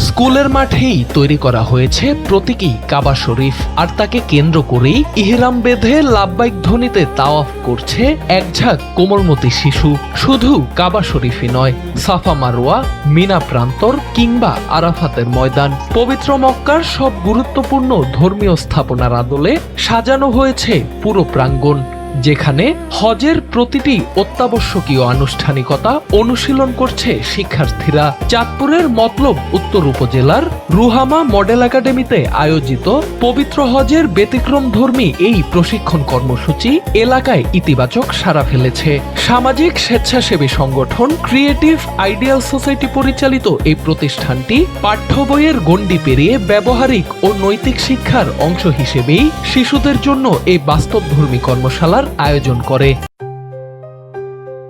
স্কুলের মাঠেই তৈরি করা হয়েছে প্রতীকী কাবা শরীফ, আর তাকে কেন্দ্র করেই ইহরাম বেঁধে লাব্বাইক ধ্বনিতে তাওয়াফ করছে এক ঝাঁক কোমলমতি শিশু। শুধু কাবা শরীফই নয়, সাফা মারওয়া, মিনা প্রান্তর কিংবা আরাফাতের ময়দান, পবিত্র মক্কার সব গুরুত্বপূর্ণ ধর্মীয় স্থাপনার আদলে সাজানো হয়েছে পুরো প্রাঙ্গণ, যেখানে হজের প্রতিটি অত্যাবশ্যকীয় আনুষ্ঠানিকতা অনুশীলন করছে শিক্ষার্থীরা। চাঁদপুরের মতলব উত্তর উপজেলার রুহামা মডেল একাডেমিতে আয়োজিত পবিত্র হজের ব্যতিক্রমধর্মী এই প্রশিক্ষণ কর্মসূচি এলাকায় ইতিবাচক সাড়া ফেলেছে। সামাজিক স্বেচ্ছাসেবী সংগঠন ক্রিয়েটিভ আইডিয়াল সোসাইটি পরিচালিত এই প্রতিষ্ঠানটি পাঠ্য বইয়ের গণ্ডি পেরিয়ে ব্যবহারিক ও নৈতিক শিক্ষার অংশ হিসেবেই শিশুদের জন্য এই বাস্তবধর্মী কর্মশালার আয়োজন করে।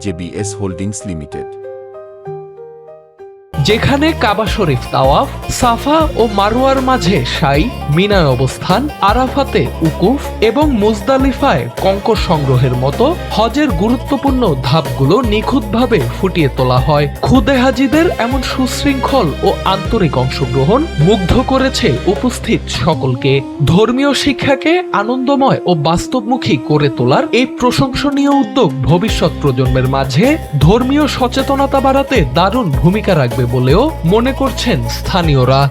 জেবিএস হোল্ডিংস লিমিটেড, যেখানে কাবা শরীফ তাওয়াফ, সাফা ও মারওয়ার মাঝে সাই, মিনায় অবস্থান, আরাফাতে উকুফ এবং মুজদালিফায় কঙ্কর সংগ্রহের মতো হজের গুরুত্বপূর্ণ ধাপগুলো নিখুঁতভাবে ফুটিয়ে তোলা হয়। খুদে হাজিদের এমন সুশৃঙ্খল ও আন্তরিক অংশগ্রহণ মুগ্ধ করেছে উপস্থিত সকলকে। ধর্মীয় শিক্ষাকে আনন্দময় ও বাস্তবমুখী করে তোলার এই প্রশংসনীয় উদ্যোগ ভবিষ্যৎ প্রজন্মের মাঝে ধর্মীয় সচেতনতা বাড়াতে দারুণ ভূমিকা রাখবে বলেও মনে করছেন স্থানীয়রা।